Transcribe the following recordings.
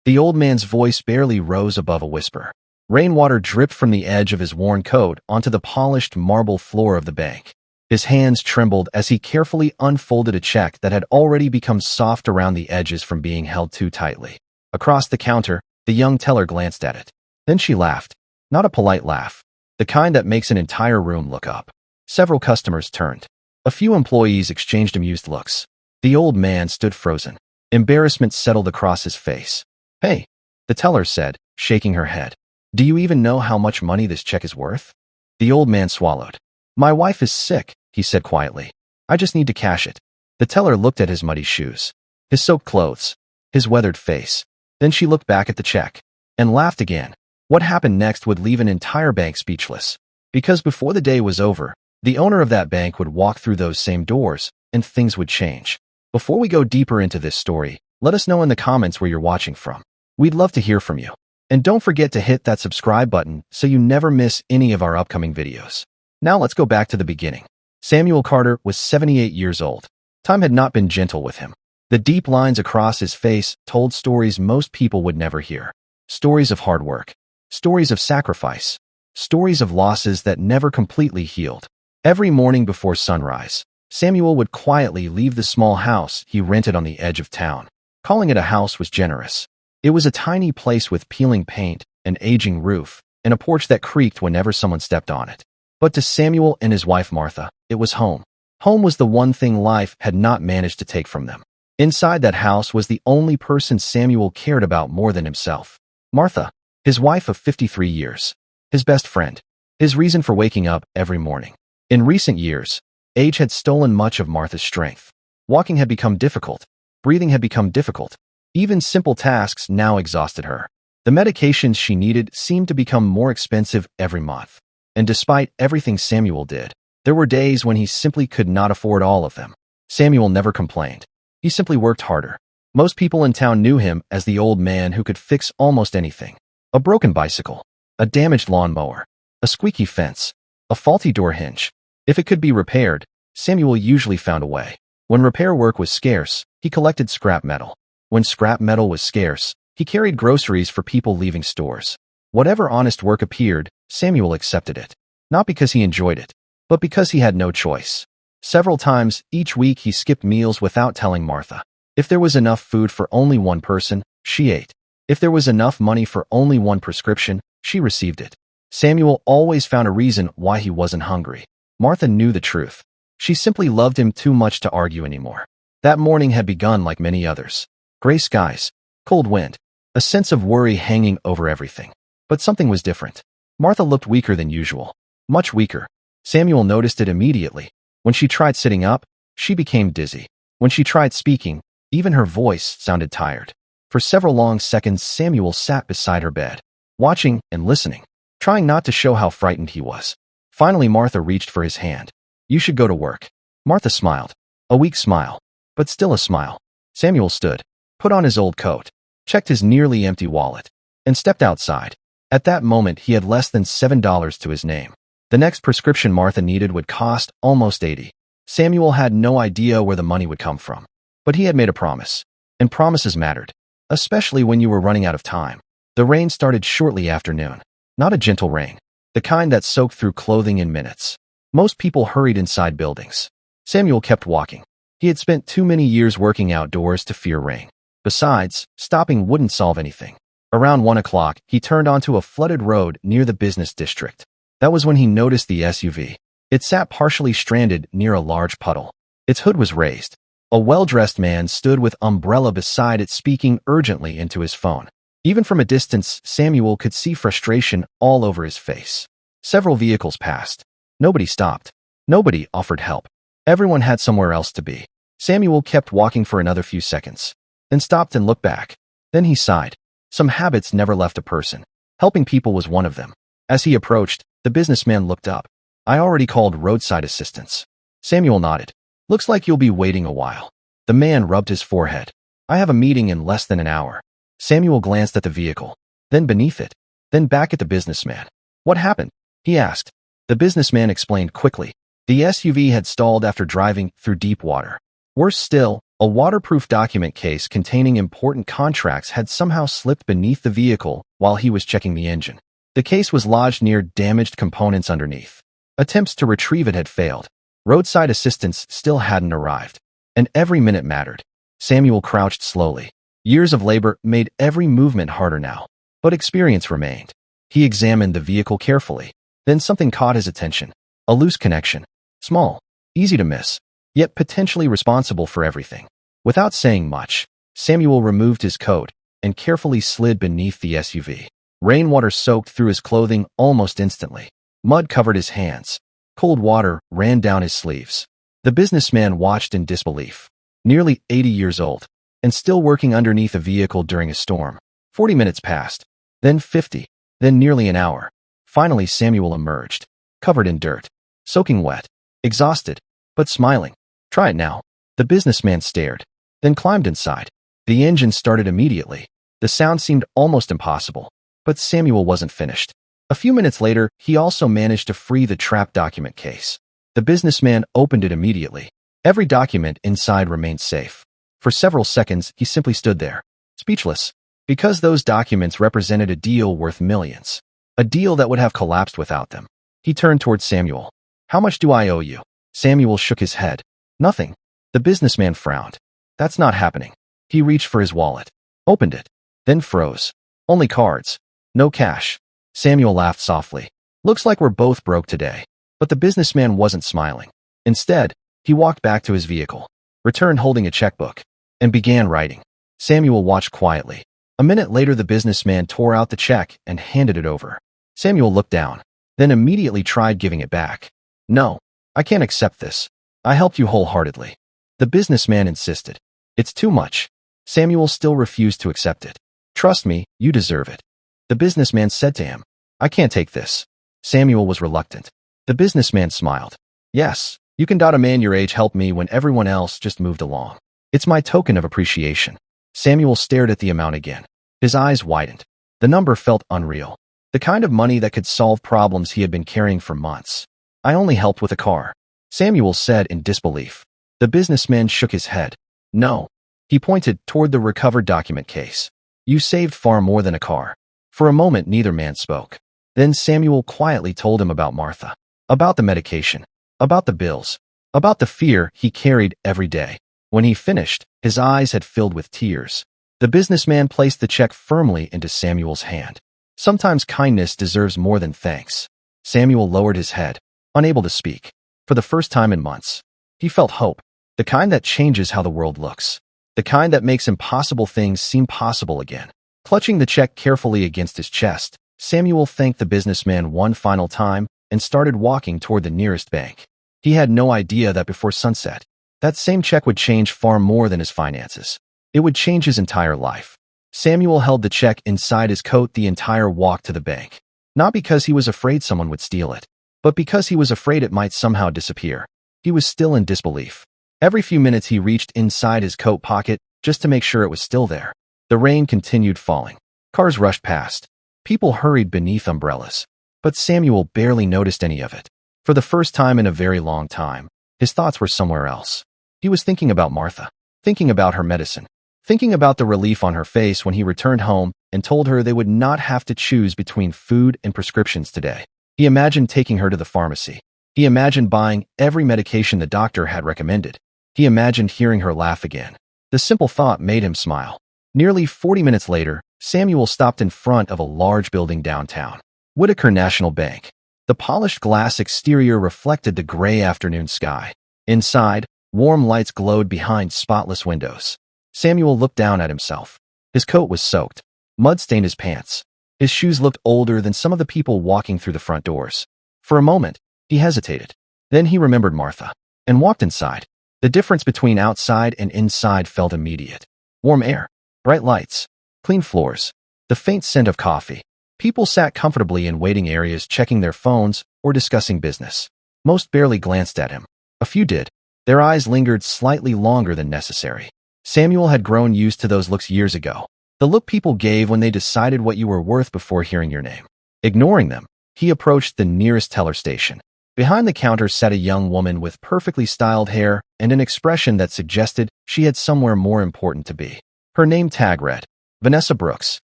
The old man's voice barely rose above a whisper. Rainwater dripped from the edge of his worn coat onto the polished marble floor of the bank. His hands trembled as he carefully unfolded a check that had already become soft around the edges from being held too tightly. Across the counter, the young teller glanced at it. Then she laughed. Not a polite laugh. The kind that makes an entire room look up. Several customers turned. A few employees exchanged amused looks. The old man stood frozen. Embarrassment settled across his face. "Hey," the teller said, shaking her head. "Do you even know how much money this check is worth?" The old man swallowed. "My wife is sick," he said quietly. "I just need to cash it." The teller looked at his muddy shoes, his soaked clothes, his weathered face. Then she looked back at the check and laughed again. What happened next would leave an entire bank speechless. Because before the day was over, the owner of that bank would walk through those same doors, and things would change. Before we go deeper into this story, let us know in the comments where you're watching from. We'd love to hear from you. And don't forget to hit that subscribe button so you never miss any of our upcoming videos. Now let's go back to the beginning. Samuel Carter was 78 years old. Time had not been gentle with him. The deep lines across his face told stories most people would never hear. Stories of hard work. Stories of sacrifice. Stories of losses that never completely healed. Every morning before sunrise, Samuel would quietly leave the small house he rented on the edge of town. Calling it a house was generous. It was a tiny place with peeling paint, an aging roof, and a porch that creaked whenever someone stepped on it. But to Samuel and his wife Martha, it was home. Home was the one thing life had not managed to take from them. Inside that house was the only person Samuel cared about more than himself. Martha, his wife of 53 years, his best friend, his reason for waking up every morning. In recent years, age had stolen much of Martha's strength. Walking had become difficult. Breathing had become difficult. Even simple tasks now exhausted her. The medications she needed seemed to become more expensive every month. And despite everything Samuel did, there were days when he simply could not afford all of them. Samuel never complained. He simply worked harder. Most people in town knew him as the old man who could fix almost anything. A broken bicycle, a damaged lawnmower, a squeaky fence, a faulty door hinge. If it could be repaired, Samuel usually found a way. When repair work was scarce, he collected scrap metal. When scrap metal was scarce, he carried groceries for people leaving stores. Whatever honest work appeared, Samuel accepted it. Not because he enjoyed it, but because he had no choice. Several times each week he skipped meals without telling Martha. If there was enough food for only one person, she ate. If there was enough money for only one prescription, she received it. Samuel always found a reason why he wasn't hungry. Martha knew the truth. She simply loved him too much to argue anymore. That morning had begun like many others. Gray skies, cold wind, a sense of worry hanging over everything. But something was different. Martha looked weaker than usual. Much weaker. Samuel noticed it immediately. When she tried sitting up, she became dizzy. When she tried speaking, even her voice sounded tired. For several long seconds, Samuel sat beside her bed, watching and listening, trying not to show how frightened he was. Finally, Martha reached for his hand. "You should go to work." Martha smiled. A weak smile, but still a smile. Samuel stood, put on his old coat, checked his nearly empty wallet, and stepped outside. At that moment, he had less than $7 to his name. The next prescription Martha needed would cost almost $80. Samuel had no idea where the money would come from. But he had made a promise, and promises mattered, especially when you were running out of time. The rain started shortly after noon. Not a gentle rain, the kind that soaked through clothing in minutes. Most people hurried inside buildings. Samuel kept walking. He had spent too many years working outdoors to fear rain. Besides, stopping wouldn't solve anything. Around 1 o'clock, he turned onto a flooded road near the business district. That was when he noticed the SUV. It sat partially stranded near a large puddle. Its hood was raised. A well-dressed man stood with umbrella beside it, speaking urgently into his phone. Even from a distance, Samuel could see frustration all over his face. Several vehicles passed. Nobody stopped. Nobody offered help. Everyone had somewhere else to be. Samuel kept walking for another few seconds, then stopped and looked back. Then he sighed. Some habits never left a person. Helping people was one of them. As he approached, the businessman looked up. "I already called roadside assistance." Samuel nodded. "Looks like you'll be waiting a while." The man rubbed his forehead. "I have a meeting in less than an hour." Samuel glanced at the vehicle, then beneath it, then back at the businessman. "What happened?" he asked. The businessman explained quickly. The SUV had stalled after driving through deep water. Worse still, A waterproof document case containing important contracts had somehow slipped beneath the vehicle while he was checking the engine. The case was lodged near damaged components underneath. Attempts to retrieve it had failed. Roadside assistance still hadn't arrived. And every minute mattered. Samuel crouched slowly. Years of labor made every movement harder now. But experience remained. He examined the vehicle carefully. Then something caught his attention. A loose connection. Small. Easy to miss. Yet potentially responsible for everything. Without saying much, Samuel removed his coat and carefully slid beneath the SUV. Rainwater soaked through his clothing almost instantly. Mud covered his hands. Cold water ran down his sleeves. The businessman watched in disbelief. Nearly 80 years old, and still working underneath a vehicle during a storm. 40 minutes passed, then 50, then nearly an hour. Finally, Samuel emerged, covered in dirt, soaking wet, exhausted, but smiling. Try it now. The businessman stared, then climbed inside. The engine started immediately. The sound seemed almost impossible, but Samuel wasn't finished. A few minutes later, he also managed to free the trapped document case. The businessman opened it immediately. Every document inside remained safe. For several seconds, he simply stood there, speechless, because those documents represented a deal worth millions. A deal that would have collapsed without them. He turned towards Samuel. "How much do I owe you?" Samuel shook his head. "Nothing." The businessman frowned. "That's not happening." He reached for his wallet, opened it, then froze. "Only cards. No cash." Samuel laughed softly. "Looks like we're both broke today." But the businessman wasn't smiling. Instead, he walked back to his vehicle, returned holding a checkbook, and began writing. Samuel watched quietly. A minute later, the businessman tore out the check and handed it over. Samuel looked down, then immediately tried giving it back. "No, I can't accept this. I helped you wholeheartedly." The businessman insisted. "It's too much." Samuel still refused to accept it. "Trust me, you deserve it." The businessman said to him, "I can't take this." Samuel was reluctant. The businessman smiled. "Yes, you can. A man your age helped me when everyone else just moved along. It's my token of appreciation." Samuel stared at the amount again. His eyes widened. The number felt unreal. The kind of money that could solve problems he had been carrying for months. "I only helped with a car," Samuel said in disbelief. The businessman shook his head. "No." He pointed toward the recovered document case. "You saved far more than a car." For a moment, neither man spoke. Then Samuel quietly told him about Martha, about the medication, about the bills, about the fear he carried every day. When he finished, his eyes had filled with tears. The businessman placed the check firmly into Samuel's hand. Sometimes kindness deserves more than thanks. Samuel lowered his head, unable to speak. For the first time in months, he felt hope, the kind that changes how the world looks, the kind that makes impossible things seem possible again. Clutching the check carefully against his chest, Samuel thanked the businessman one final time and started walking toward the nearest bank. He had no idea that before sunset, that same check would change far more than his finances. It would change his entire life. Samuel held the check inside his coat the entire walk to the bank. Not because he was afraid someone would steal it, but because he was afraid it might somehow disappear. He was still in disbelief. Every few minutes he reached inside his coat pocket just to make sure it was still there. The rain continued falling. Cars rushed past. People hurried beneath umbrellas. But Samuel barely noticed any of it. For the first time in a very long time, his thoughts were somewhere else. He was thinking about Martha, thinking about her medicine, thinking about the relief on her face when he returned home and told her they would not have to choose between food and prescriptions today. He imagined taking her to the pharmacy. He imagined buying every medication the doctor had recommended. He imagined hearing her laugh again. The simple thought made him smile. Nearly 40 minutes later, Samuel stopped in front of a large building downtown. Whitaker National Bank. The polished glass exterior reflected the gray afternoon sky. Inside, warm lights glowed behind spotless windows. Samuel looked down at himself. His coat was soaked. Mud stained his pants. His shoes looked older than some of the people walking through the front doors. For a moment, he hesitated. Then he remembered Martha and walked inside. The difference between outside and inside felt immediate. Warm air, bright lights, clean floors, the faint scent of coffee. People sat comfortably in waiting areas checking their phones or discussing business. Most barely glanced at him. A few did. Their eyes lingered slightly longer than necessary. Samuel had grown used to those looks years ago. The look people gave when they decided what you were worth before hearing your name. Ignoring them, he approached the nearest teller station. Behind the counter sat a young woman with perfectly styled hair and an expression that suggested she had somewhere more important to be. Her name tag read, Vanessa Brooks.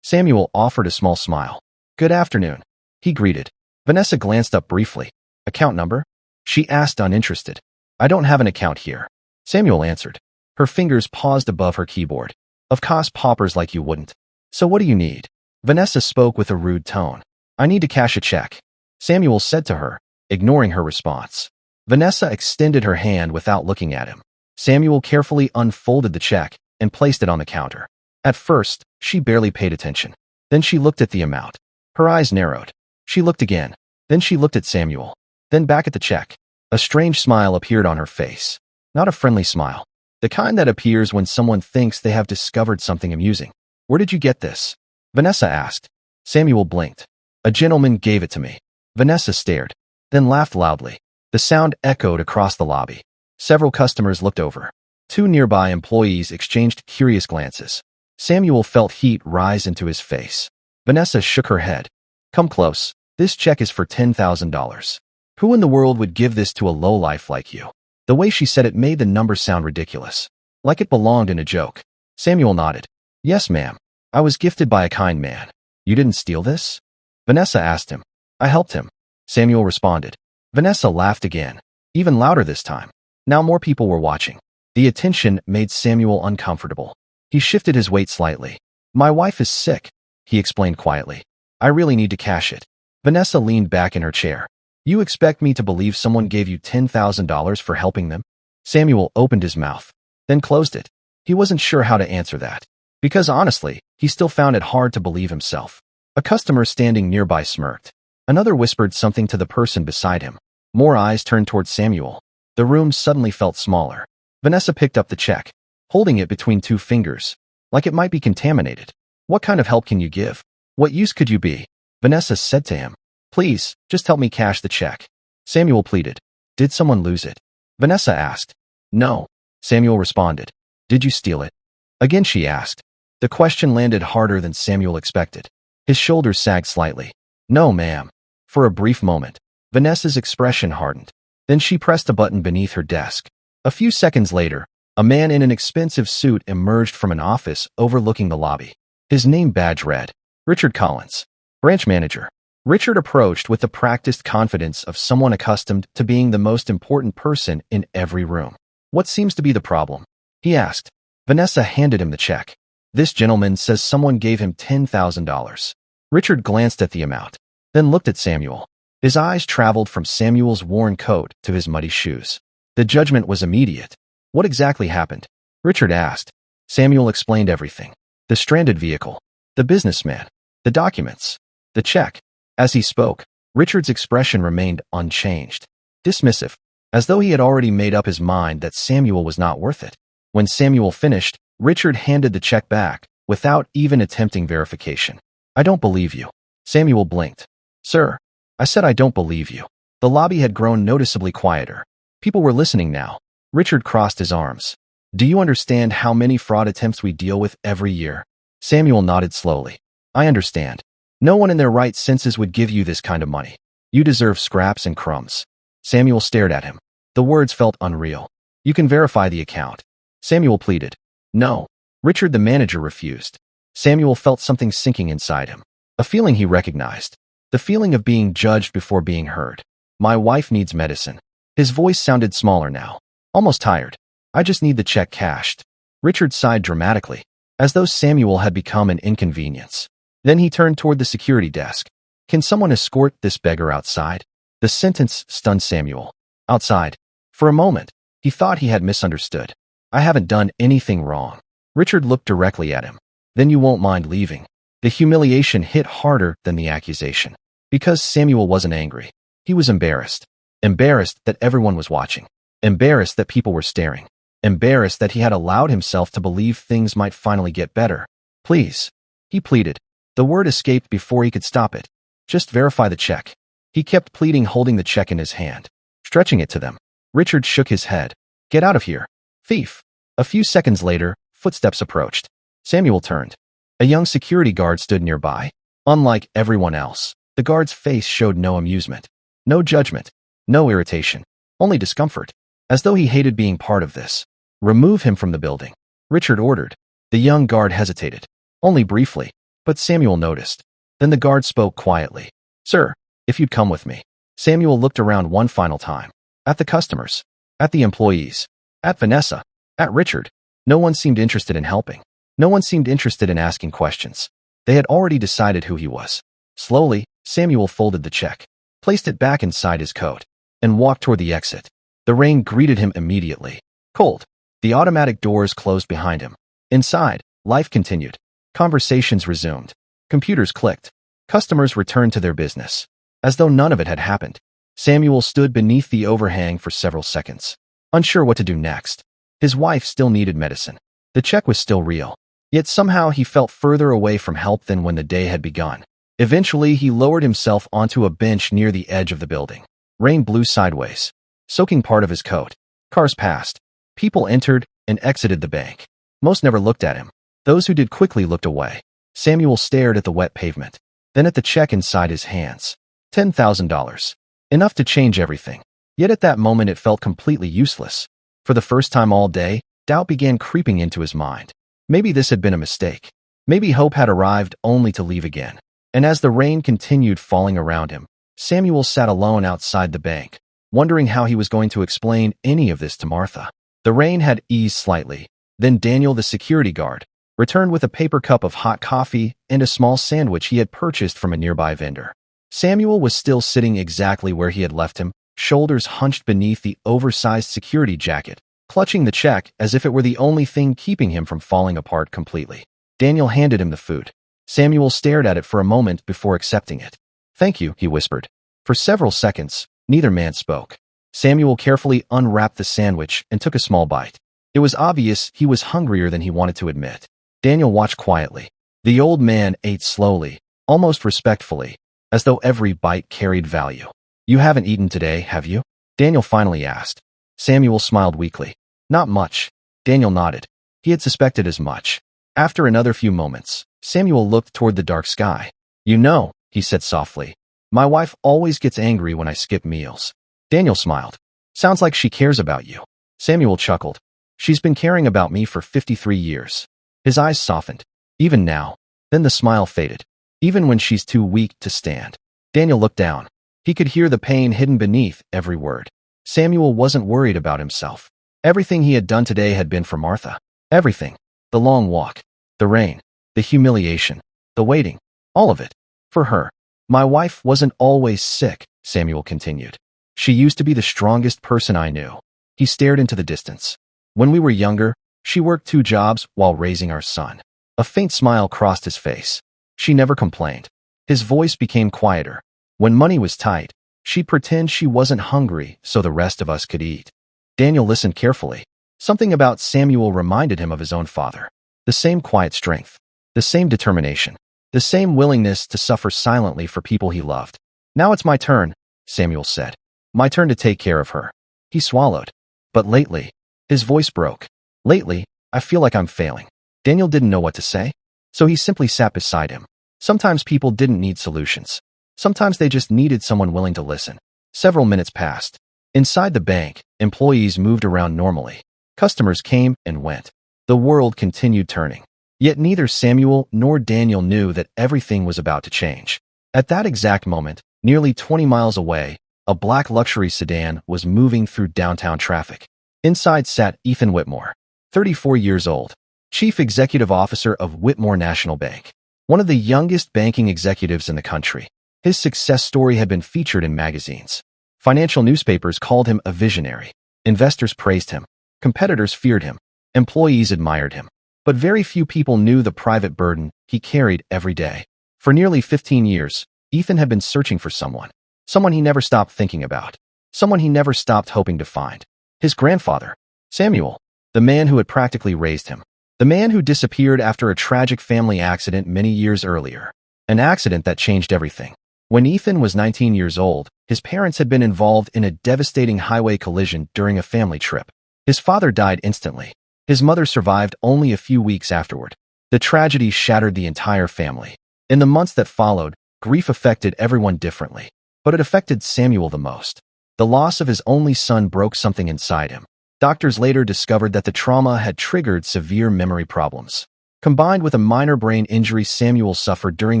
Samuel offered a small smile. "Good afternoon," he greeted. Vanessa glanced up briefly. "Account number?" she asked, uninterested. "I don't have an account here," Samuel answered. Her fingers paused above her keyboard. "Of course, paupers like you wouldn't. So what do you need?" Vanessa spoke with a rude tone. "I need to cash a check," Samuel said to her, ignoring her response. Vanessa extended her hand without looking at him. Samuel carefully unfolded the check and placed it on the counter. At first, she barely paid attention. Then she looked at the amount. Her eyes narrowed. She looked again. Then she looked at Samuel. Then back at the check. A strange smile appeared on her face. Not a friendly smile. The kind that appears when someone thinks they have discovered something amusing. "Where did you get this?" Vanessa asked. Samuel blinked. "A gentleman gave it to me." Vanessa stared, then laughed loudly. The sound echoed across the lobby. Several customers looked over. Two nearby employees exchanged curious glances. Samuel felt heat rise into his face. Vanessa shook her head. "Come close. This check is for $10,000. Who in the world would give this to a lowlife like you?" The way she said it made the number sound ridiculous, like it belonged in a joke. Samuel nodded. "Yes, ma'am. I was gifted by a kind man." "You didn't steal this?" Vanessa asked him. "I helped him," Samuel responded. Vanessa laughed again, even louder this time. Now more people were watching. The attention made Samuel uncomfortable. He shifted his weight slightly. "My wife is sick," he explained quietly. "I really need to cash it." Vanessa leaned back in her chair. "You expect me to believe someone gave you $10,000 for helping them?" Samuel opened his mouth, then closed it. He wasn't sure how to answer that, because honestly, he still found it hard to believe himself. A customer standing nearby smirked. Another whispered something to the person beside him. More eyes turned towards Samuel. The room suddenly felt smaller. Vanessa picked up the check, holding it between two fingers, like it might be contaminated. "What kind of help can you give? What use could you be?" Vanessa said to him. "Please, just help me cash the check," Samuel pleaded. "Did someone lose it?" Vanessa asked. "No," Samuel responded. "Did you steal it?" Again she asked. The question landed harder than Samuel expected. His shoulders sagged slightly. "No, ma'am." For a brief moment, Vanessa's expression hardened. Then she pressed a button beneath her desk. A few seconds later, a man in an expensive suit emerged from an office overlooking the lobby. His name badge read, Richard Collins, branch manager. Richard approached with the practiced confidence of someone accustomed to being the most important person in every room. "What seems to be the problem?" he asked. Vanessa handed him the check. "This gentleman says someone gave him $10,000. Richard glanced at the amount, then looked at Samuel. His eyes traveled from Samuel's worn coat to his muddy shoes. The judgment was immediate. "What exactly happened?" Richard asked. Samuel explained everything. The stranded vehicle, the businessman, the documents, the check. As he spoke, Richard's expression remained unchanged, dismissive, as though he had already made up his mind that Samuel was not worth it. When Samuel finished, Richard handed the check back, without even attempting verification. "I don't believe you." Samuel blinked. "Sir, I said I don't believe you." The lobby had grown noticeably quieter. People were listening now. Richard crossed his arms. "Do you understand how many fraud attempts we deal with every year?" Samuel nodded slowly. "I understand. No one in their right senses would give you this kind of money. You deserve scraps and crumbs." Samuel stared at him. The words felt unreal. "You can verify the account," Samuel pleaded. "No." Richard the manager refused. Samuel felt something sinking inside him. A feeling he recognized. The feeling of being judged before being heard. "My wife needs medicine." His voice sounded smaller now, almost tired. "I just need the check cashed." Richard sighed dramatically, as though Samuel had become an inconvenience. Then he turned toward the security desk. "Can someone escort this beggar outside?" The sentence stunned Samuel. Outside. For a moment, he thought he had misunderstood. "I haven't done anything wrong." Richard looked directly at him. "Then you won't mind leaving." The humiliation hit harder than the accusation. Because Samuel wasn't angry. He was embarrassed. Embarrassed that everyone was watching. Embarrassed that people were staring. Embarrassed that he had allowed himself to believe things might finally get better. "Please," he pleaded. The word escaped before he could stop it. "Just verify the check." He kept pleading, holding the check in his hand, stretching it to them. Richard shook his head. "Get out of here, thief." A few seconds later, footsteps approached. Samuel turned. A young security guard stood nearby. Unlike everyone else, the guard's face showed no amusement, no judgment. No irritation. Only discomfort. As though he hated being part of this. Remove him from the building. Richard ordered. The young guard hesitated. Only briefly. But Samuel noticed. Then the guard spoke quietly. Sir, if you'd come with me. Samuel looked around one final time. At the customers. At the employees. At Vanessa. At Richard. No one seemed interested in helping. No one seemed interested in asking questions. They had already decided who he was. Slowly, Samuel folded the check, placed it back inside his coat, and walked toward the exit. The rain greeted him immediately. Cold. The automatic doors closed behind him. Inside, life continued. Conversations resumed. Computers clicked. Customers returned to their business. As though none of it had happened, Samuel stood beneath the overhang for several seconds, unsure what to do next. His wife still needed medicine. The check was still real. Yet somehow he felt further away from help than when the day had begun. Eventually, he lowered himself onto a bench near the edge of the building. Rain blew sideways, soaking part of his coat. Cars passed. People entered and exited the bank. Most never looked at him. Those who did quickly looked away. Samuel stared at the wet pavement, then at the check inside his hands. $10,000. Enough to change everything. Yet at that moment it felt completely useless. For the first time all day, doubt began creeping into his mind. Maybe this had been a mistake. Maybe hope had arrived only to leave again. And as the rain continued falling around him, Samuel sat alone outside the bank, wondering how he was going to explain any of this to Martha. The rain had eased slightly. Then Daniel, the security guard, returned with a paper cup of hot coffee and a small sandwich he had purchased from a nearby vendor. Samuel was still sitting exactly where he had left him, shoulders hunched beneath the oversized security jacket, clutching the check as if it were the only thing keeping him from falling apart completely. Daniel handed him the food. Samuel stared at it for a moment before accepting it. Thank you, he whispered. For several seconds, neither man spoke. Samuel carefully unwrapped the sandwich and took a small bite. It was obvious he was hungrier than he wanted to admit. Daniel watched quietly. The old man ate slowly, almost respectfully, as though every bite carried value. You haven't eaten today, have you? Daniel finally asked. Samuel smiled weakly. Not much. Daniel nodded. He had suspected as much. After another few moments, Samuel looked toward the dark sky. You know, he said softly, my wife always gets angry when I skip meals. Daniel smiled. Sounds like she cares about you. Samuel chuckled. She's been caring about me for 53 years. His eyes softened. Even now. Then the smile faded. Even when she's too weak to stand. Daniel looked down. He could hear the pain hidden beneath every word. Samuel wasn't worried about himself. Everything he had done today had been for Martha. Everything. The long walk. The rain. The humiliation. The waiting. All of it. For her. My wife wasn't always sick, Samuel continued. She used to be the strongest person I knew. He stared into the distance. When we were younger, she worked 2 jobs while raising our son. A faint smile crossed his face. She never complained. His voice became quieter. When money was tight, she'd pretend she wasn't hungry so the rest of us could eat. Daniel listened carefully. Something about Samuel reminded him of his own father. The same quiet strength. The same determination. The same willingness to suffer silently for people he loved. Now it's my turn, Samuel said. My turn to take care of her. He swallowed. But lately, his voice broke. Lately, I feel like I'm failing. Daniel didn't know what to say, so he simply sat beside him. Sometimes people didn't need solutions. Sometimes they just needed someone willing to listen. Several minutes passed. Inside the bank, employees moved around normally. Customers came and went. The world continued turning. Yet neither Samuel nor Daniel knew that everything was about to change. At that exact moment, nearly 20 miles away, a black luxury sedan was moving through downtown traffic. Inside sat Ethan Whitmore, 34 years old, Chief Executive Officer of Whitmore National Bank, one of the youngest banking executives in the country. His success story had been featured in magazines. Financial newspapers called him a visionary. Investors praised him. Competitors feared him. Employees admired him. But very few people knew the private burden he carried every day. For nearly 15 years, Ethan had been searching for someone. Someone he never stopped thinking about. Someone he never stopped hoping to find. His grandfather, Samuel, the man who had practically raised him. The man who disappeared after a tragic family accident many years earlier. An accident that changed everything. When Ethan was 19 years old, his parents had been involved in a devastating highway collision during a family trip. His father died instantly. His mother survived only a few weeks afterward. The tragedy shattered the entire family. In the months that followed, grief affected everyone differently. But it affected Samuel the most. The loss of his only son broke something inside him. Doctors later discovered that the trauma had triggered severe memory problems. Combined with a minor brain injury Samuel suffered during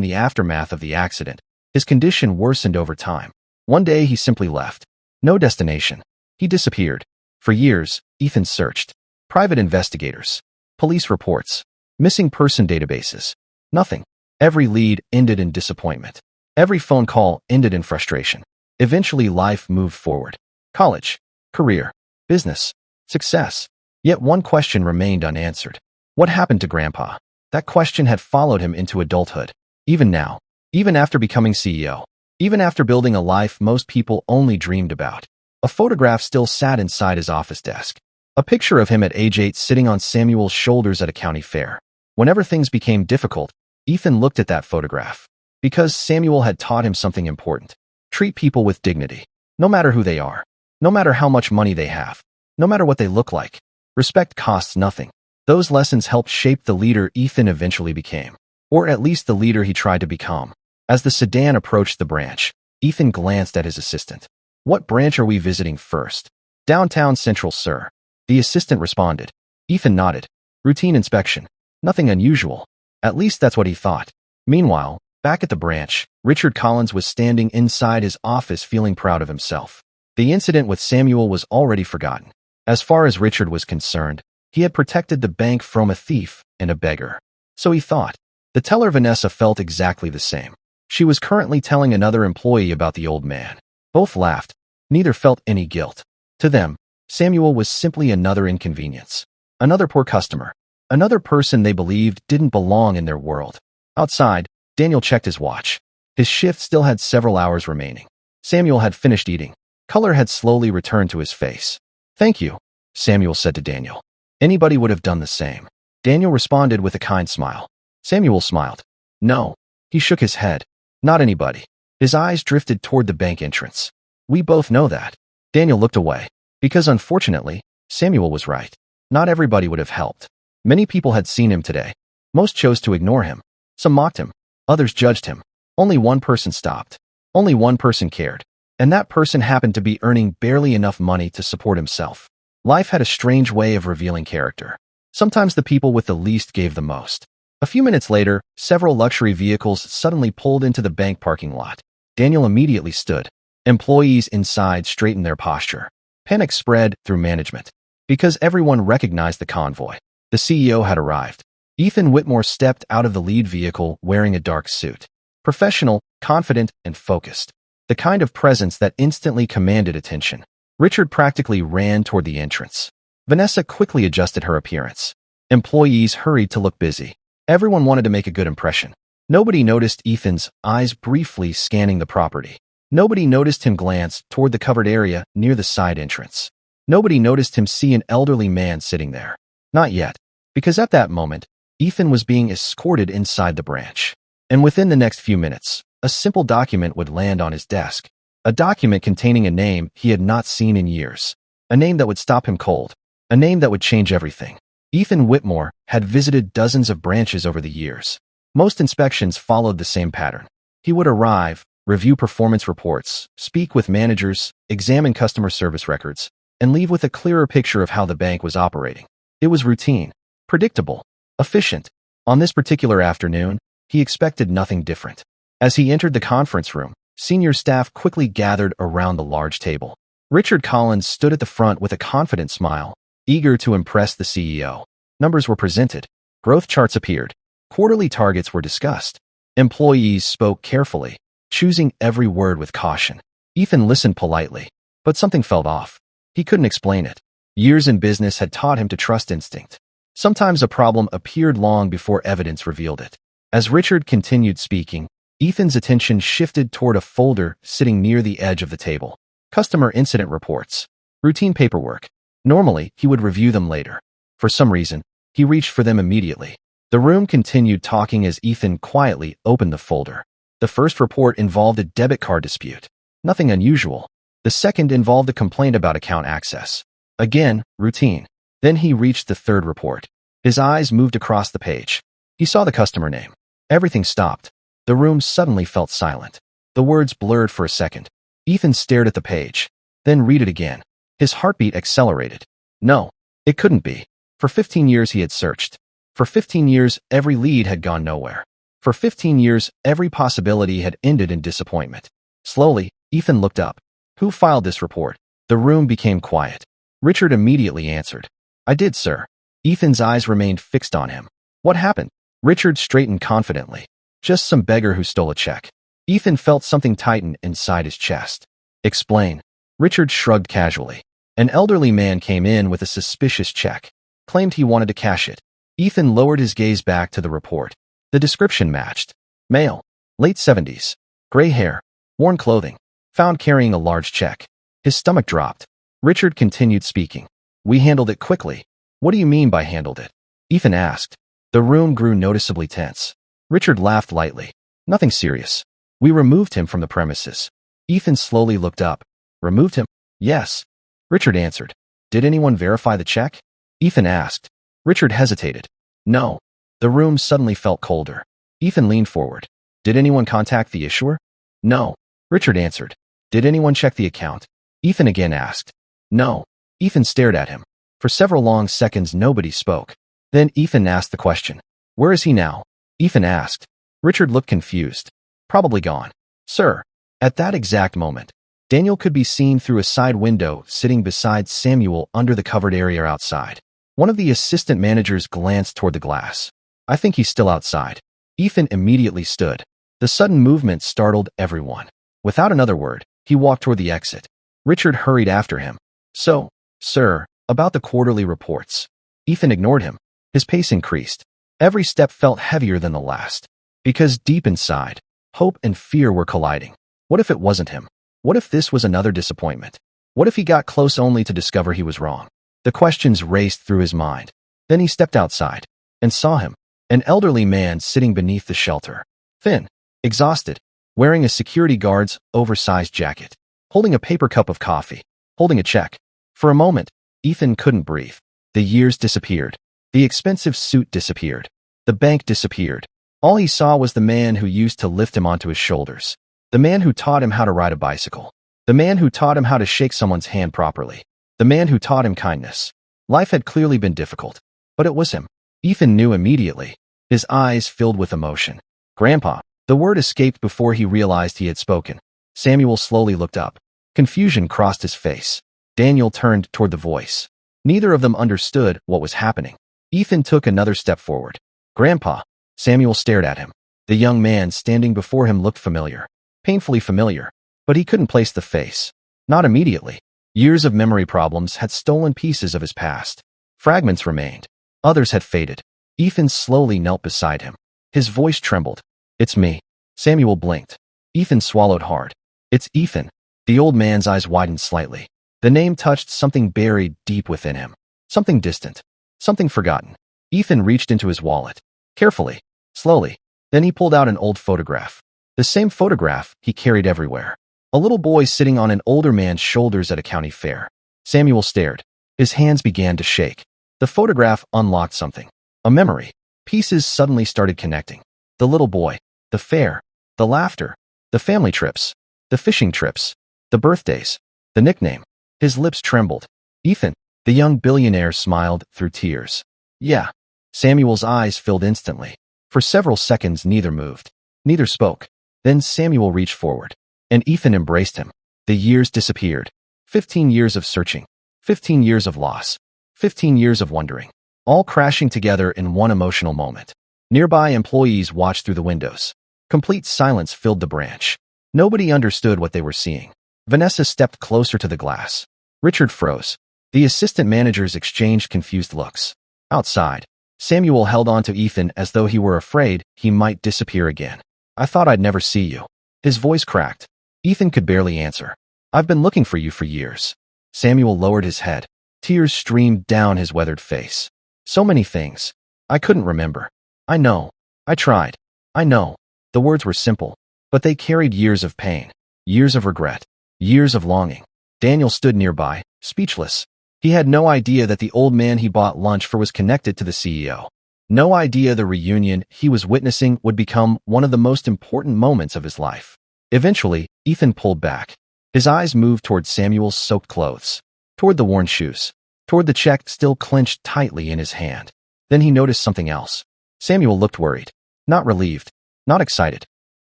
the aftermath of the accident, his condition worsened over time. One day he simply left. No destination. He disappeared. For years, Ethan searched. Private investigators. Police reports. Missing person databases. Nothing. Every lead ended in disappointment. Every phone call ended in frustration. Eventually life moved forward. College. Career. Business. Success. Yet one question remained unanswered. What happened to Grandpa? That question had followed him into adulthood. Even now. Even after becoming CEO. Even after building a life most people only dreamed about. A photograph still sat inside his office desk. A picture of him at age 8 sitting on Samuel's shoulders at a county fair. Whenever things became difficult, Ethan looked at that photograph. Because Samuel had taught him something important. Treat people with dignity. No matter who they are. No matter how much money they have. No matter what they look like. Respect costs nothing. Those lessons helped shape the leader Ethan eventually became. Or at least the leader he tried to become. As the sedan approached the branch, Ethan glanced at his assistant. What branch are we visiting first? Downtown Central, sir. The assistant responded. Ethan nodded. Routine inspection. Nothing unusual. At least that's what he thought. Meanwhile, back at the branch, Richard Collins was standing inside his office feeling proud of himself. The incident with Samuel was already forgotten. As far as Richard was concerned, he had protected the bank from a thief and a beggar. So he thought. The teller Vanessa felt exactly the same. She was currently telling another employee about the old man. Both laughed. Neither felt any guilt. To them, Samuel was simply another inconvenience. Another poor customer. Another person they believed didn't belong in their world. Outside, Daniel checked his watch. His shift still had several hours remaining. Samuel had finished eating. Color had slowly returned to his face. Thank you, Samuel said to Daniel. Anybody would have done the same. Daniel responded with a kind smile. Samuel smiled. No. He shook his head. Not anybody. His eyes drifted toward the bank entrance. We both know that. Daniel looked away. Because unfortunately, Samuel was right. Not everybody would have helped. Many people had seen him today. Most chose to ignore him. Some mocked him. Others judged him. Only one person stopped. Only one person cared. And that person happened to be earning barely enough money to support himself. Life had a strange way of revealing character. Sometimes the people with the least gave the most. A few minutes later, several luxury vehicles suddenly pulled into the bank parking lot. Daniel immediately stood. Employees inside straightened their posture. Panic spread through management. Because everyone recognized the convoy. The CEO had arrived. Ethan Whitmore stepped out of the lead vehicle wearing a dark suit. Professional, confident, and focused. The kind of presence that instantly commanded attention. Richard practically ran toward the entrance. Vanessa quickly adjusted her appearance. Employees hurried to look busy. Everyone wanted to make a good impression. Nobody noticed Ethan's eyes briefly scanning the property. Nobody noticed him glance toward the covered area near the side entrance. Nobody noticed him see an elderly man sitting there. Not yet. Because at that moment, Ethan was being escorted inside the branch. And within the next few minutes, a simple document would land on his desk. A document containing a name he had not seen in years. A name that would stop him cold. A name that would change everything. Ethan Whitmore had visited dozens of branches over the years. Most inspections followed the same pattern. He would arrive, review performance reports, speak with managers, examine customer service records, and leave with a clearer picture of how the bank was operating. It was routine, predictable, efficient. On this particular afternoon, he expected nothing different. As he entered the conference room, senior staff quickly gathered around the large table. Richard Collins stood at the front with a confident smile, eager to impress the CEO. Numbers were presented. Growth charts appeared. Quarterly targets were discussed. Employees spoke carefully, choosing every word with caution. Ethan listened politely, but something felt off. He couldn't explain it. Years in business had taught him to trust instinct. Sometimes a problem appeared long before evidence revealed it. As Richard continued speaking, Ethan's attention shifted toward a folder sitting near the edge of the table. Customer incident reports. Routine paperwork. Normally, he would review them later. For some reason, he reached for them immediately. The room continued talking as Ethan quietly opened the folder. The first report involved a debit card dispute. Nothing unusual. The second involved a complaint about account access. Again, routine. Then he reached the third report. His eyes moved across the page. He saw the customer name. Everything stopped. The room suddenly felt silent. The words blurred for a second. Ethan stared at the page. then read it again. His heartbeat accelerated. No, it couldn't be. For 15 years he had searched. For 15 years every lead had gone nowhere. For 15 years every possibility had ended in disappointment. Slowly, Ethan looked up. Who filed this report? The room became quiet. Richard immediately answered. I did, sir. Ethan's eyes remained fixed on him. What happened? Richard straightened confidently. Just some beggar who stole a check. Ethan felt something tighten inside his chest. Explain. Richard shrugged casually. An elderly man came in with a suspicious check. Claimed he wanted to cash it. Ethan lowered his gaze back to the report. The description matched. Male. Late 70s. Gray hair. Worn clothing. Found carrying a large check. His stomach dropped. Richard continued speaking. We handled it quickly. What do you mean by handled it? Ethan asked. The room grew noticeably tense. Richard laughed lightly. Nothing serious. We removed him from the premises. Ethan slowly looked up. Removed him? Yes. Richard answered. Did anyone verify the check? Ethan asked. Richard hesitated. No. The room suddenly felt colder. Ethan leaned forward. Did anyone contact the issuer? No. Richard answered. Did anyone check the account? Ethan again asked. No. Ethan stared at him. For several long seconds nobody spoke. Then Ethan asked the question. Where is he now? Ethan asked. Richard looked confused. Probably gone. Sir. At that exact moment, Daniel could be seen through a side window sitting beside Samuel under the covered area outside. One of the assistant managers glanced toward the glass. I think he's still outside. Ethan immediately stood. The sudden movement startled everyone. Without another word, he walked toward the exit. Richard hurried after him. So, sir, about the quarterly reports. Ethan ignored him. His pace increased. Every step felt heavier than the last. Because deep inside, hope and fear were colliding. What if it wasn't him? What if this was another disappointment? What if he got close only to discover he was wrong? The questions raced through his mind. Then he stepped outside and saw him, an elderly man sitting beneath the shelter. Thin, exhausted, wearing a security guard's oversized jacket, holding a paper cup of coffee, holding a check. For a moment, Ethan couldn't breathe. The years disappeared. The expensive suit disappeared. The bank disappeared. All he saw was the man who used to lift him onto his shoulders. The man who taught him how to ride a bicycle. The man who taught him how to shake someone's hand properly. The man who taught him kindness. Life had clearly been difficult, but it was him. Ethan knew immediately. His eyes filled with emotion. Grandpa. The word escaped before he realized he had spoken. Samuel slowly looked up. Confusion crossed his face. Daniel turned toward the voice. Neither of them understood what was happening. Ethan took another step forward. Grandpa. Samuel stared at him. The young man standing before him looked familiar. Painfully familiar. But he couldn't place the face. Not immediately. Years of memory problems had stolen pieces of his past. Fragments remained. Others had faded. Ethan slowly knelt beside him. His voice trembled. It's me. Samuel blinked. Ethan swallowed hard. It's Ethan. The old man's eyes widened slightly. The name touched something buried deep within him. Something distant. Something forgotten. Ethan reached into his wallet. Carefully. Slowly. Then he pulled out an old photograph. The same photograph he carried everywhere. A little boy sitting on an older man's shoulders at a county fair. Samuel stared. His hands began to shake. The photograph unlocked something. A memory. Pieces suddenly started connecting. The little boy. The fair. The laughter. The family trips. The fishing trips. The birthdays. The nickname. His lips trembled. Ethan. The young billionaire smiled through tears. Yeah. Samuel's eyes filled instantly. For several seconds neither moved. Neither spoke. Then Samuel reached forward. And Ethan embraced him. The years disappeared. 15 years of searching. 15 years of loss. 15 years of wondering. All crashing together in one emotional moment. Nearby employees watched through the windows. Complete silence filled the branch. Nobody understood what they were seeing. Vanessa stepped closer to the glass. Richard froze. The assistant managers exchanged confused looks. Outside, Samuel held on to Ethan as though he were afraid he might disappear again. I thought I'd never see you. His voice cracked. Ethan could barely answer. I've been looking for you for years. Samuel lowered his head. Tears streamed down his weathered face. So many things. I couldn't remember. I know. I tried. I know. The words were simple, but they carried years of pain, years of regret, years of longing. Daniel stood nearby, speechless. He had no idea that the old man he bought lunch for was connected to the CEO. No idea the reunion he was witnessing would become one of the most important moments of his life. Eventually, Ethan pulled back. His eyes moved toward Samuel's soaked clothes, toward the worn shoes, toward the check still clenched tightly in his hand. Then he noticed something else. Samuel looked worried. Not relieved. Not excited.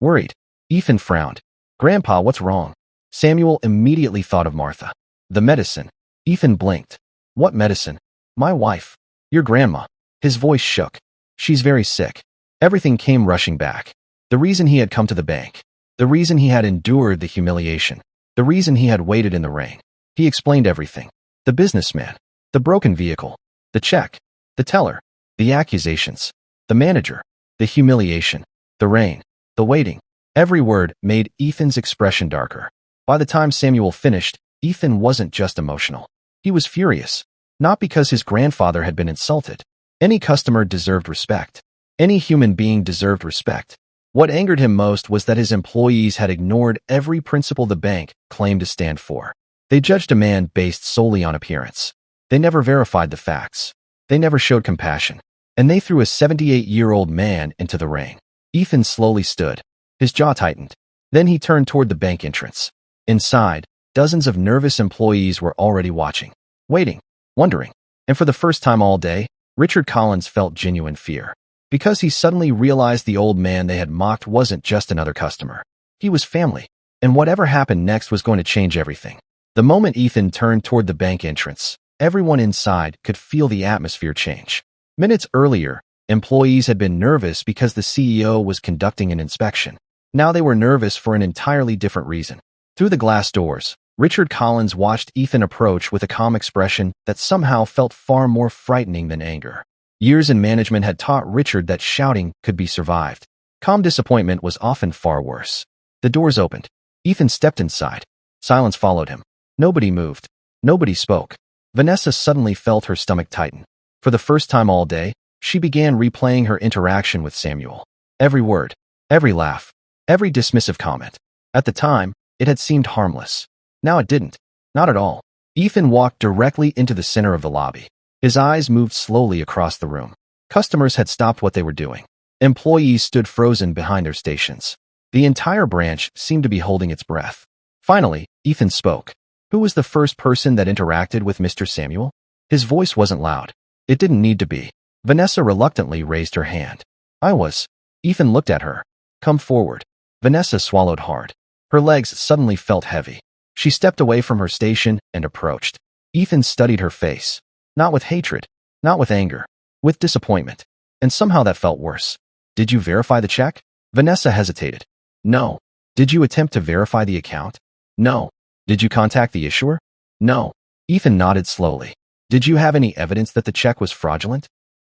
Worried. Ethan frowned. "Grandpa, what's wrong?" Samuel immediately thought of Martha. "The medicine." Ethan blinked. "What medicine?" "My wife. Your grandma." His voice shook. "She's very sick." Everything came rushing back. The reason he had come to the bank. The reason he had endured the humiliation. The reason he had waited in the rain. He explained everything. The businessman. The broken vehicle. The check. The teller. The accusations. The manager. The humiliation. The rain. The waiting. Every word made Ethan's expression darker. By the time Samuel finished, Ethan wasn't just emotional. He was furious. Not because his grandfather had been insulted. Any customer deserved respect. Any human being deserved respect. What angered him most was that his employees had ignored every principle the bank claimed to stand for. They judged a man based solely on appearance. They never verified the facts. They never showed compassion. And they threw a 78-year-old man into the rain. Ethan slowly stood. His jaw tightened. Then he turned toward the bank entrance. Inside, dozens of nervous employees were already watching, waiting, wondering. And for the first time all day, Richard Collins felt genuine fear. Because he suddenly realized the old man they had mocked wasn't just another customer. He was family. And whatever happened next was going to change everything. The moment Ethan turned toward the bank entrance, everyone inside could feel the atmosphere change. Minutes earlier, employees had been nervous because the CEO was conducting an inspection. Now they were nervous for an entirely different reason. Through the glass doors, Richard Collins watched Ethan approach with a calm expression that somehow felt far more frightening than anger. Years in management had taught Richard that shouting could be survived. Calm disappointment was often far worse. The doors opened. Ethan stepped inside. Silence followed him. Nobody moved. Nobody spoke. Vanessa suddenly felt her stomach tighten. For the first time all day, she began replaying her interaction with Samuel. Every word, every laugh, every dismissive comment. At the time, it had seemed harmless. Now it didn't. Not at all. Ethan walked directly into the center of the lobby. His eyes moved slowly across the room. Customers had stopped what they were doing. Employees stood frozen behind their stations. The entire branch seemed to be holding its breath. Finally, Ethan spoke. Who was the first person that interacted with Mr. Samuel? His voice wasn't loud. It didn't need to be. Vanessa reluctantly raised her hand. "I was." Ethan looked at her. "Come forward." Vanessa swallowed hard. Her legs suddenly felt heavy. She stepped away from her station and approached. Ethan studied her face. Not with hatred, not with anger, with disappointment. And somehow that felt worse. "Did you verify the check?" Vanessa hesitated. "No." "Did you attempt to verify the account?" "No." "Did you contact the issuer?" "No." Ethan nodded slowly. "Did you have any evidence that the check was fraudulent?"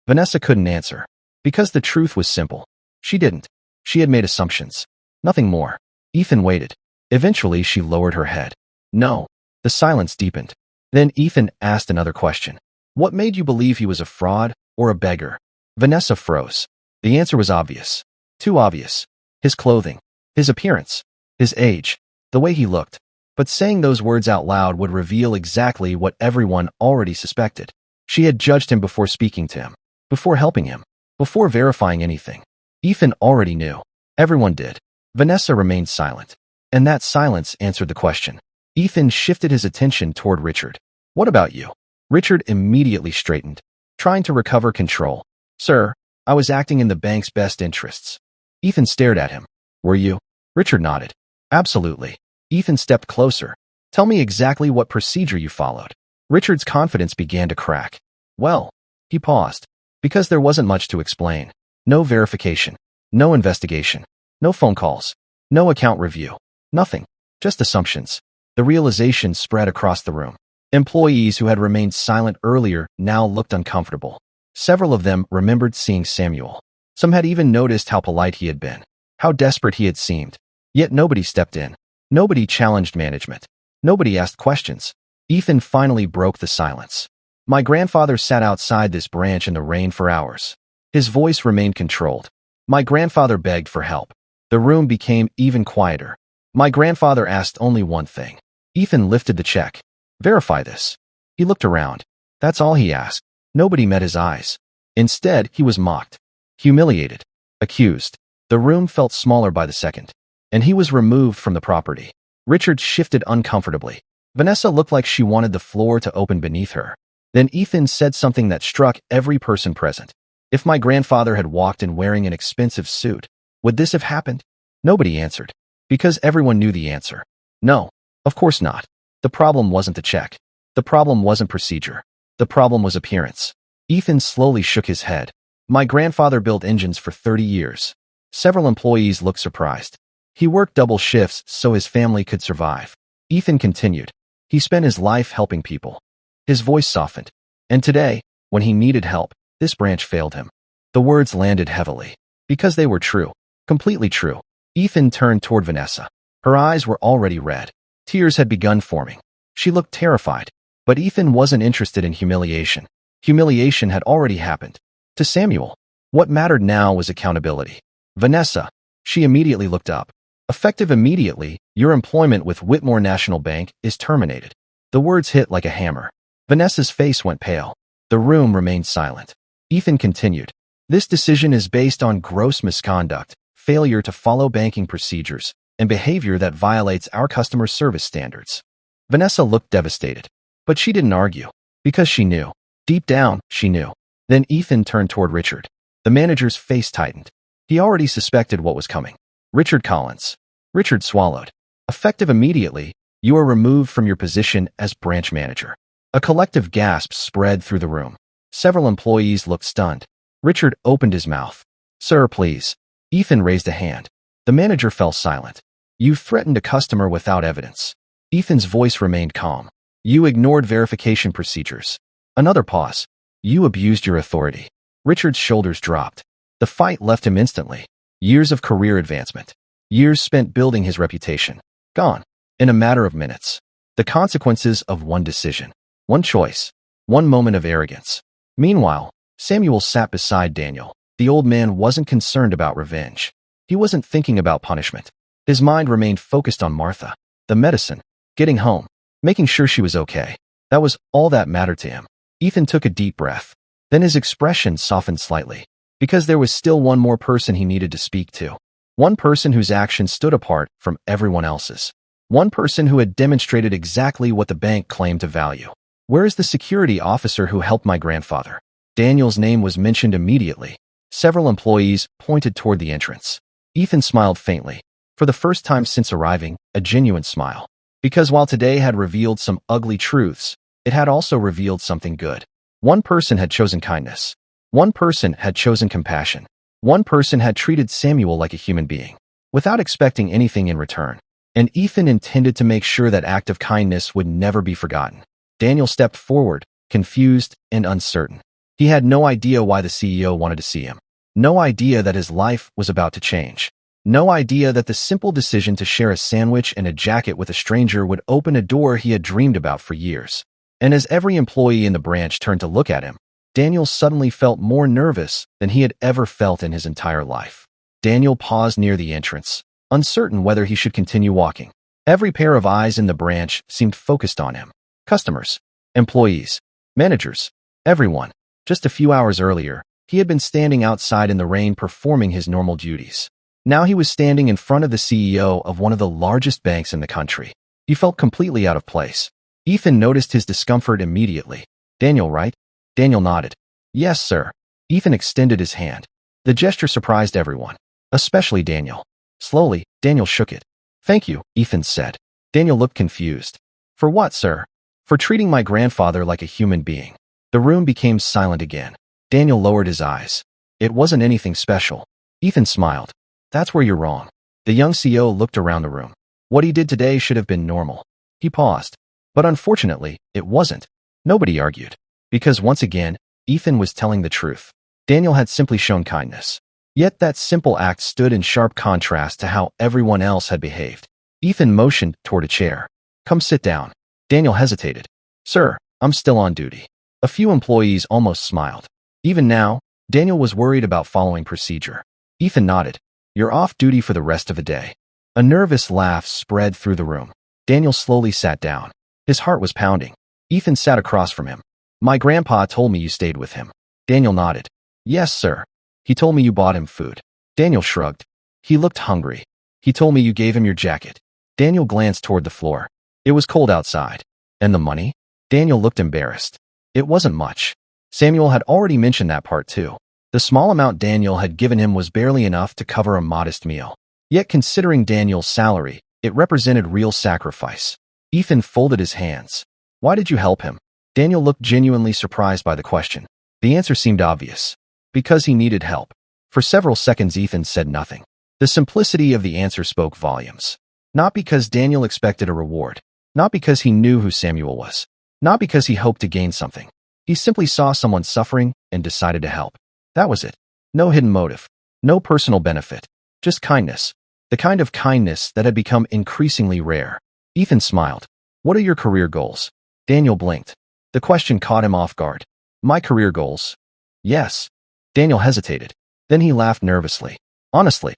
Vanessa couldn't answer. Because the truth was simple. She didn't. She had made assumptions. Nothing more. Ethan waited. Eventually, she lowered her head. "No." The silence deepened. Then Ethan asked another question. "What made you believe he was a fraud or a beggar?" Vanessa froze. The answer was obvious. Too obvious. His clothing. His appearance. His age. The way he looked. But saying those words out loud would reveal exactly what everyone already suspected. She had judged him before speaking to him. Before helping him. Before verifying anything. Ethan already knew. Everyone did. Vanessa remained silent. And that silence answered the question. Ethan shifted his attention toward Richard. "What about you?" Richard immediately straightened, trying to recover control. "Sir, I was acting in the bank's best interests." Ethan stared at him. "Were you?" Richard nodded. "Absolutely." Ethan stepped closer. "Tell me exactly what procedure you followed." Richard's confidence began to crack. "Well," he paused, because there wasn't much to explain. No verification. No investigation. No phone calls. No account review. Nothing. Just assumptions. The realization spread across the room. Employees who had remained silent earlier now looked uncomfortable. Several of them remembered seeing Samuel. Some had even noticed how polite he had been, how desperate he had seemed. Yet nobody stepped in. Nobody challenged management. Nobody asked questions. Ethan finally broke the silence. "My grandfather sat outside this branch in the rain for hours." His voice remained controlled. "My grandfather begged for help." The room became even quieter. "My grandfather asked only one thing." Ethan lifted the check. "Verify this." He looked around. That's all he asked. Nobody met his eyes. Instead, he was mocked, humiliated, accused. The room felt smaller by the second, and he was removed from the property. Richard shifted uncomfortably. Vanessa looked like she wanted the floor to open beneath her. Then Ethan said something that struck every person present. If my grandfather had walked in wearing an expensive suit, would this have happened? Nobody answered, because everyone knew the answer. No, of course not. The problem wasn't the check. The problem wasn't procedure. The problem was appearance. Ethan slowly shook his head. My grandfather built engines for 30 years. Several employees looked surprised. He worked double shifts so his family could survive. Ethan continued. He spent his life helping people. His voice softened. And today, when he needed help, this branch failed him. The words landed heavily. Because they were true. Completely true. Ethan turned toward Vanessa. Her eyes were already red. Tears had begun forming. She looked terrified. But Ethan wasn't interested in humiliation. Humiliation had already happened. To Samuel, what mattered now was accountability. Vanessa, she immediately looked up. Effective immediately, your employment with Whitmore National Bank is terminated. The words hit like a hammer. Vanessa's face went pale. The room remained silent. Ethan continued. This decision is based on gross misconduct, failure to follow banking procedures, and behavior that violates our customer service standards. Vanessa looked devastated. But she didn't argue. Because she knew. Deep down, she knew. Then Ethan turned toward Richard. The manager's face tightened. He already suspected what was coming. Richard Collins. Richard swallowed. Effective immediately, you are removed from your position as branch manager. A collective gasp spread through the room. Several employees looked stunned. Richard opened his mouth. Sir, please. Ethan raised a hand. The manager fell silent. You threatened a customer without evidence. Ethan's voice remained calm. You ignored verification procedures. Another pause. You abused your authority. Richard's shoulders dropped. The fight left him instantly. Years of career advancement. Years spent building his reputation. Gone. In a matter of minutes. The consequences of one decision. One choice. One moment of arrogance. Meanwhile, Samuel sat beside Daniel. The old man wasn't concerned about revenge. He wasn't thinking about punishment. His mind remained focused on Martha. The medicine. Getting home. Making sure she was okay. That was all that mattered to him. Ethan took a deep breath. Then his expression softened slightly. Because there was still one more person he needed to speak to. One person whose actions stood apart from everyone else's. One person who had demonstrated exactly what the bank claimed to value. Where is the security officer who helped my grandfather? Daniel's name was mentioned immediately. Several employees pointed toward the entrance. Ethan smiled faintly. For the first time since arriving, a genuine smile. Because while today had revealed some ugly truths, it had also revealed something good. One person had chosen kindness. One person had chosen compassion. One person had treated Samuel like a human being, without expecting anything in return. And Ethan intended to make sure that act of kindness would never be forgotten. Daniel stepped forward, confused and uncertain. He had no idea why the CEO wanted to see him. No idea that his life was about to change. No idea that the simple decision to share a sandwich and a jacket with a stranger would open a door he had dreamed about for years. And as every employee in the branch turned to look at him, Daniel suddenly felt more nervous than he had ever felt in his entire life. Daniel paused near the entrance, uncertain whether he should continue walking. Every pair of eyes in the branch seemed focused on him. Customers, employees, managers, everyone. Just a few hours earlier, he had been standing outside in the rain performing his normal duties. Now he was standing in front of the CEO of one of the largest banks in the country. He felt completely out of place. Ethan noticed his discomfort immediately. Daniel, right? Daniel nodded. Yes, sir. Ethan extended his hand. The gesture surprised everyone, especially Daniel. Slowly, Daniel shook it. Thank you, Ethan said. Daniel looked confused. For what, sir? For treating my grandfather like a human being. The room became silent again. Daniel lowered his eyes. It wasn't anything special. Ethan smiled. That's where you're wrong. The young CEO looked around the room. What he did today should have been normal. He paused. But unfortunately, it wasn't. Nobody argued. Because once again, Ethan was telling the truth. Daniel had simply shown kindness. Yet that simple act stood in sharp contrast to how everyone else had behaved. Ethan motioned toward a chair. Come sit down. Daniel hesitated. Sir, I'm still on duty. A few employees almost smiled. Even now, Daniel was worried about following procedure. Ethan nodded. You're off duty for the rest of the day. A nervous laugh spread through the room. Daniel slowly sat down. His heart was pounding. Ethan sat across from him. My grandpa told me you stayed with him. Daniel nodded. Yes, sir. He told me you bought him food. Daniel shrugged. He looked hungry. He told me you gave him your jacket. Daniel glanced toward the floor. It was cold outside. And the money? Daniel looked embarrassed. It wasn't much. Samuel had already mentioned that part too. The small amount Daniel had given him was barely enough to cover a modest meal. Yet considering Daniel's salary, it represented real sacrifice. Ethan folded his hands. Why did you help him? Daniel looked genuinely surprised by the question. The answer seemed obvious. Because he needed help. For several seconds Ethan said nothing. The simplicity of the answer spoke volumes. Not because Daniel expected a reward. Not because he knew who Samuel was. Not because he hoped to gain something. He simply saw someone suffering and decided to help. That was it. No hidden motive. No personal benefit. Just kindness. The kind of kindness that had become increasingly rare. Ethan smiled. What are your career goals? Daniel blinked. The question caught him off guard. My career goals? Yes. Daniel hesitated. Then he laughed nervously. Honestly.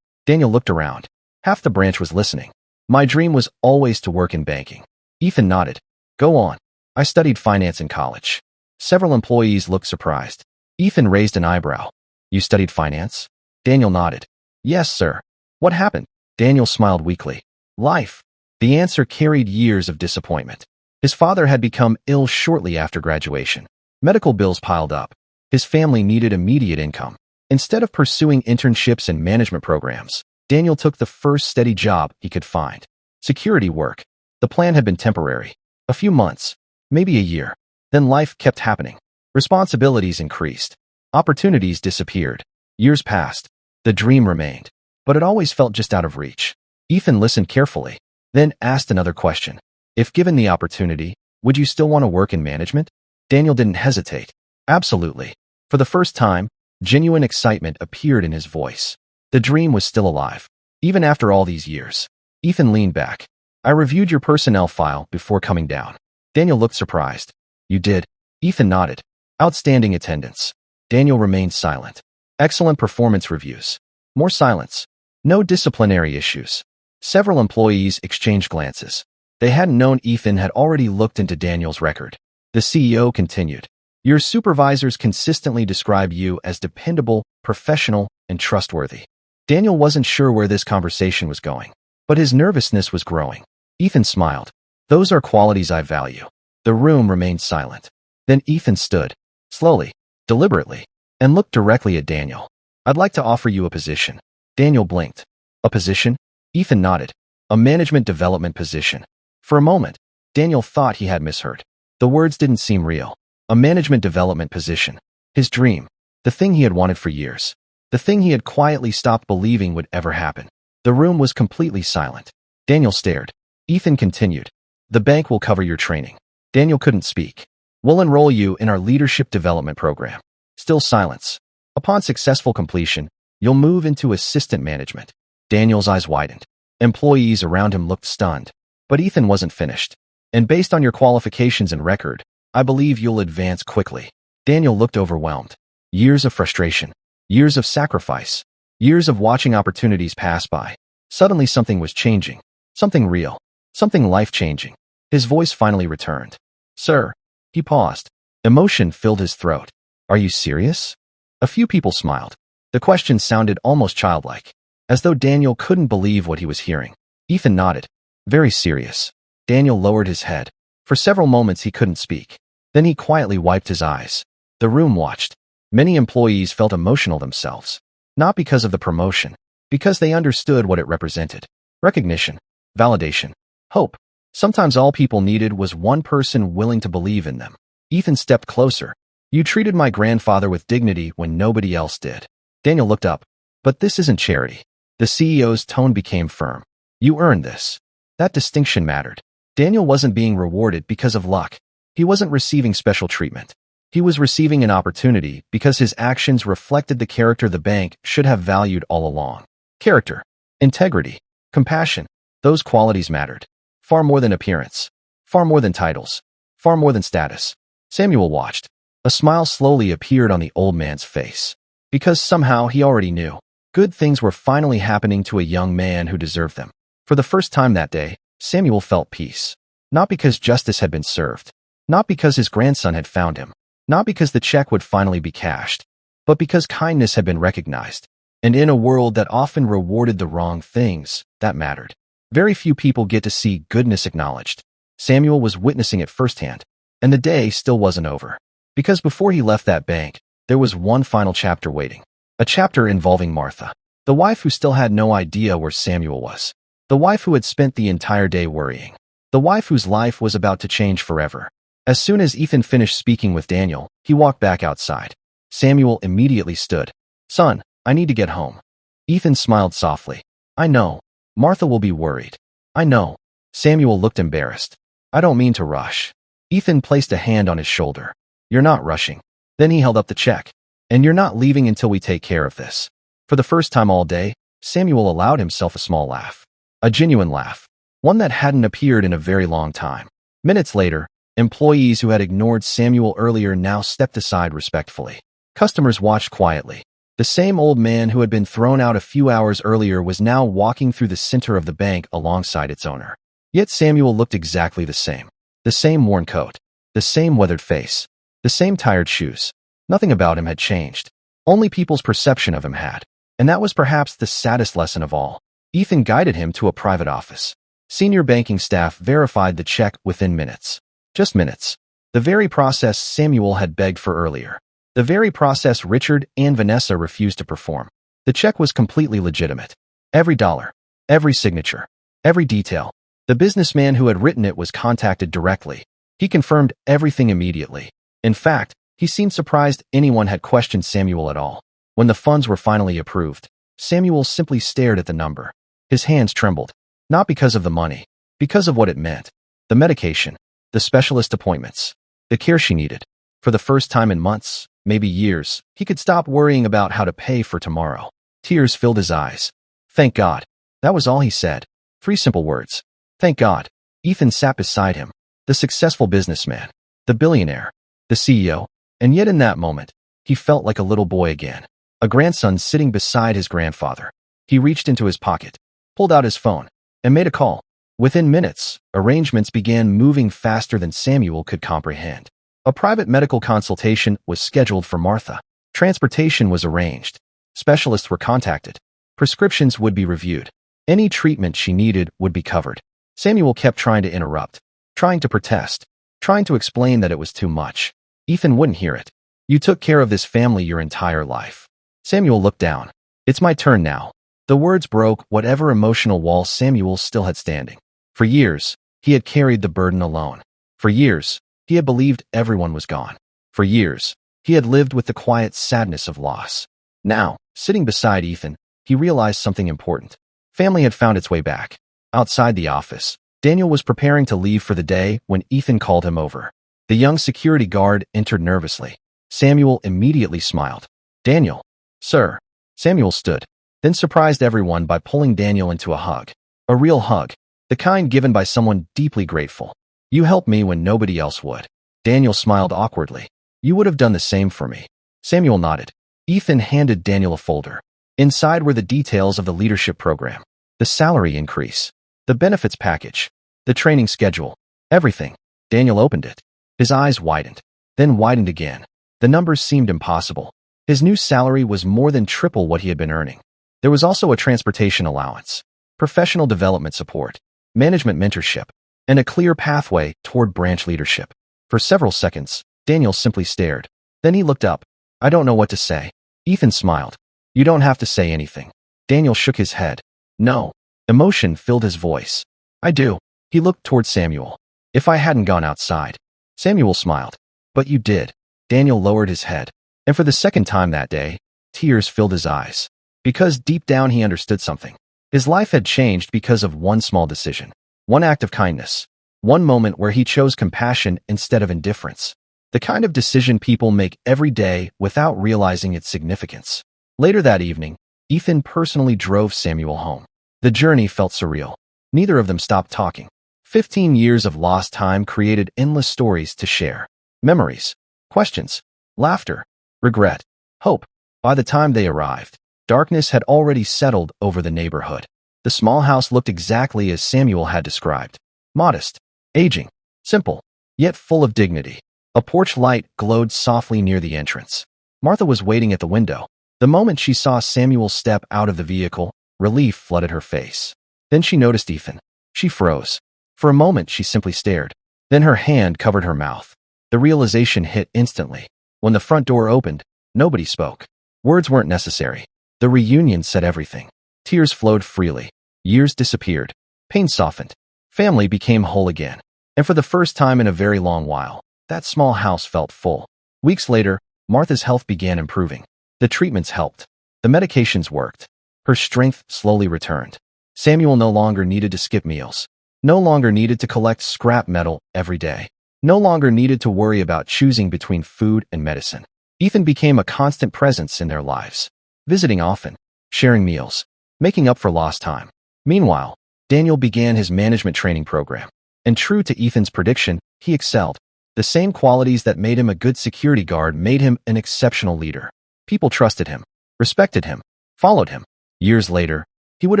Daniel looked around. Half the branch was listening. My dream was always to work in banking. Ethan nodded. Go on. I studied finance in college. Several employees looked surprised. Ethan raised an eyebrow. You studied finance? Daniel nodded. Yes, sir. What happened? Daniel smiled weakly. Life. The answer carried years of disappointment. His father had become ill shortly after graduation. Medical bills piled up. His family needed immediate income. Instead of pursuing internships and management programs, Daniel took the first steady job he could find. Security work. The plan had been temporary. A few months. Maybe a year. Then life kept happening. Responsibilities increased. Opportunities disappeared. Years passed. The dream remained. But it always felt just out of reach. Ethan listened carefully, then asked another question. If given the opportunity, would you still want to work in management? Daniel didn't hesitate. Absolutely. For the first time, genuine excitement appeared in his voice. The dream was still alive. Even after all these years. Ethan leaned back. I reviewed your personnel file before coming down. Daniel looked surprised. You did? Ethan nodded. Outstanding attendance. Daniel remained silent. Excellent performance reviews. More silence. No disciplinary issues. Several employees exchanged glances. They hadn't known Ethan had already looked into Daniel's record. The CEO continued. Your supervisors consistently describe you as dependable, professional, and trustworthy. Daniel wasn't sure where this conversation was going, but his nervousness was growing. Ethan smiled. Those are qualities I value. The room remained silent. Then Ethan stood, slowly, deliberately, and looked directly at Daniel. I'd like to offer you a position. Daniel blinked. A position? Ethan nodded. A management development position. For a moment, Daniel thought he had misheard. The words didn't seem real. A management development position. His dream. The thing he had wanted for years. The thing he had quietly stopped believing would ever happen. The room was completely silent. Daniel stared. Ethan continued. The bank will cover your training. Daniel couldn't speak. We'll enroll you in our leadership development program. Still silence. Upon successful completion, you'll move into assistant management. Daniel's eyes widened. Employees around him looked stunned. But Ethan wasn't finished. And based on your qualifications and record, I believe you'll advance quickly. Daniel looked overwhelmed. Years of frustration. Years of sacrifice. Years of watching opportunities pass by. Suddenly something was changing. Something real. Something life-changing. His voice finally returned. Sir. He paused. Emotion filled his throat. Are you serious? A few people smiled. The question sounded almost childlike, as though Daniel couldn't believe what he was hearing. Ethan nodded. Very serious. Daniel lowered his head. For several moments he couldn't speak. Then he quietly wiped his eyes. The room watched. Many employees felt emotional themselves. Not because of the promotion, because they understood what it represented. Recognition. Validation. Hope. Sometimes all people needed was one person willing to believe in them. Ethan stepped closer. You treated my grandfather with dignity when nobody else did. Daniel looked up. But this isn't charity. The CEO's tone became firm. You earned this. That distinction mattered. Daniel wasn't being rewarded because of luck. He wasn't receiving special treatment. He was receiving an opportunity because his actions reflected the character the bank should have valued all along. Character. Integrity. Compassion. Those qualities mattered. Far more than appearance. Far more than titles. Far more than status. Samuel watched. A smile slowly appeared on the old man's face. Because somehow he already knew. Good things were finally happening to a young man who deserved them. For the first time that day, Samuel felt peace. Not because justice had been served. Not because his grandson had found him. Not because the check would finally be cashed. But because kindness had been recognized. And in a world that often rewarded the wrong things, that mattered. Very few people get to see goodness acknowledged. Samuel was witnessing it firsthand, and the day still wasn't over. Because before he left that bank, there was one final chapter waiting. A chapter involving Martha, the wife who still had no idea where Samuel was. The wife who had spent the entire day worrying. The wife whose life was about to change forever. As soon as Ethan finished speaking with Daniel, he walked back outside. Samuel immediately stood. "Son, I need to get home." Ethan smiled softly. "I know. Martha will be worried." "I know." Samuel looked embarrassed. "I don't mean to rush." Ethan placed a hand on his shoulder. "You're not rushing." Then he held up the check. "And you're not leaving until we take care of this." For the first time all day, Samuel allowed himself a small laugh. A genuine laugh. One that hadn't appeared in a very long time. Minutes later, employees who had ignored Samuel earlier now stepped aside respectfully. Customers watched quietly. The same old man who had been thrown out a few hours earlier was now walking through the center of the bank alongside its owner. Yet Samuel looked exactly the same. The same worn coat. The same weathered face. The same tired shoes. Nothing about him had changed. Only people's perception of him had. And that was perhaps the saddest lesson of all. Ethan guided him to a private office. Senior banking staff verified the check within minutes. Just minutes. The very process Samuel had begged for earlier. The very process Richard and Vanessa refused to perform. The check was completely legitimate. Every dollar. Every signature. Every detail. The businessman who had written it was contacted directly. He confirmed everything immediately. In fact, he seemed surprised anyone had questioned Samuel at all. When the funds were finally approved, Samuel simply stared at the number. His hands trembled. Not because of the money. Because of what it meant. The medication. The specialist appointments. The care she needed. For the first time in months, maybe years, he could stop worrying about how to pay for tomorrow. Tears filled his eyes. "Thank God." That was all he said. 3 simple words. Thank God. Ethan sat beside him. The successful businessman. The billionaire. The CEO. And yet in that moment, he felt like a little boy again. A grandson sitting beside his grandfather. He reached into his pocket, pulled out his phone, and made a call. Within minutes, arrangements began moving faster than Samuel could comprehend. A private medical consultation was scheduled for Martha. Transportation was arranged. Specialists were contacted. Prescriptions would be reviewed. Any treatment she needed would be covered. Samuel kept trying to interrupt, trying to protest, trying to explain that it was too much. Ethan wouldn't hear it. "You took care of this family your entire life." Samuel looked down. "It's my turn now." The words broke whatever emotional wall Samuel still had standing. For years, he had carried the burden alone. For years, he had believed everyone was gone. For years, he had lived with the quiet sadness of loss. Now, sitting beside Ethan, he realized something important. Family had found its way back. Outside the office, Daniel was preparing to leave for the day when Ethan called him over. The young security guard entered nervously. Samuel immediately smiled. "Daniel." "Sir." Samuel stood, then surprised everyone by pulling Daniel into a hug. A real hug. The kind given by someone deeply grateful. "You helped me when nobody else would." Daniel smiled awkwardly. "You would have done the same for me." Samuel nodded. Ethan handed Daniel a folder. Inside were the details of the leadership program. The salary increase. The benefits package. The training schedule. Everything. Daniel opened it. His eyes widened. Then widened again. The numbers seemed impossible. His new salary was more than triple what he had been earning. There was also a transportation allowance, professional development support, management mentorship, and a clear pathway toward branch leadership. For several seconds, Daniel simply stared. Then he looked up. "I don't know what to say." Ethan smiled. "You don't have to say anything." Daniel shook his head. "No." Emotion filled his voice. "I do." He looked toward Samuel. "If I hadn't gone outside." Samuel smiled. "But you did." Daniel lowered his head. And for the second time that day, tears filled his eyes. Because deep down he understood something. His life had changed because of one small decision. One act of kindness. One moment where he chose compassion instead of indifference. The kind of decision people make every day without realizing its significance. Later that evening, Ethan personally drove Samuel home. The journey felt surreal. Neither of them stopped talking. 15 years of lost time created endless stories to share. Memories, questions, laughter, regret, hope. By the time they arrived, darkness had already settled over the neighborhood. The small house looked exactly as Samuel had described. Modest, aging, simple, yet full of dignity. A porch light glowed softly near the entrance. Martha was waiting at the window. The moment she saw Samuel step out of the vehicle, relief flooded her face. Then she noticed Ethan. She froze. For a moment, she simply stared. Then her hand covered her mouth. The realization hit instantly. When the front door opened, nobody spoke. Words weren't necessary. The reunion said everything. Tears flowed freely. Years disappeared. Pain softened. Family became whole again. And for the first time in a very long while, that small house felt full. Weeks later, Martha's health began improving. The treatments helped. The medications worked. Her strength slowly returned. Samuel no longer needed to skip meals. No longer needed to collect scrap metal every day. No longer needed to worry about choosing between food and medicine. Ethan became a constant presence in their lives, visiting often, sharing meals, making up for lost time. Meanwhile, Daniel began his management training program. And true to Ethan's prediction, he excelled. The same qualities that made him a good security guard made him an exceptional leader. People trusted him, respected him, followed him. Years later, he would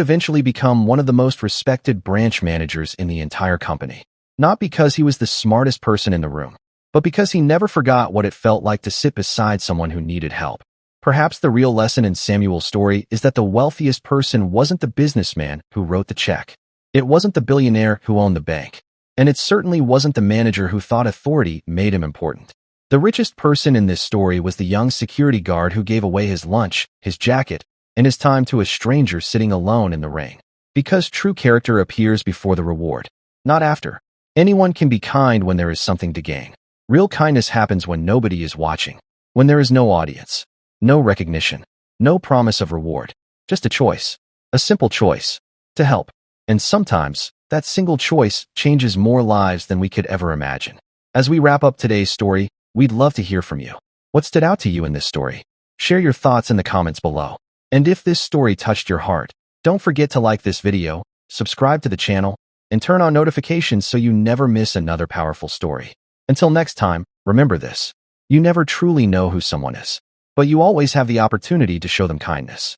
eventually become one of the most respected branch managers in the entire company. Not because he was the smartest person in the room, but because he never forgot what it felt like to sit beside someone who needed help. Perhaps the real lesson in Samuel's story is that the wealthiest person wasn't the businessman who wrote the check. It wasn't the billionaire who owned the bank. And it certainly wasn't the manager who thought authority made him important. The richest person in this story was the young security guard who gave away his lunch, his jacket, and his time to a stranger sitting alone in the rain. Because true character appears before the reward, not after. Anyone can be kind when there is something to gain. Real kindness happens when nobody is watching, when there is no audience, no recognition, no promise of reward, just a choice, a simple choice, to help. And sometimes, that single choice changes more lives than we could ever imagine. As we wrap up today's story, we'd love to hear from you. What stood out to you in this story? Share your thoughts in the comments below. And if this story touched your heart, don't forget to like this video, subscribe to the channel, and turn on notifications so you never miss another powerful story. Until next time, remember this. You never truly know who someone is, but you always have the opportunity to show them kindness.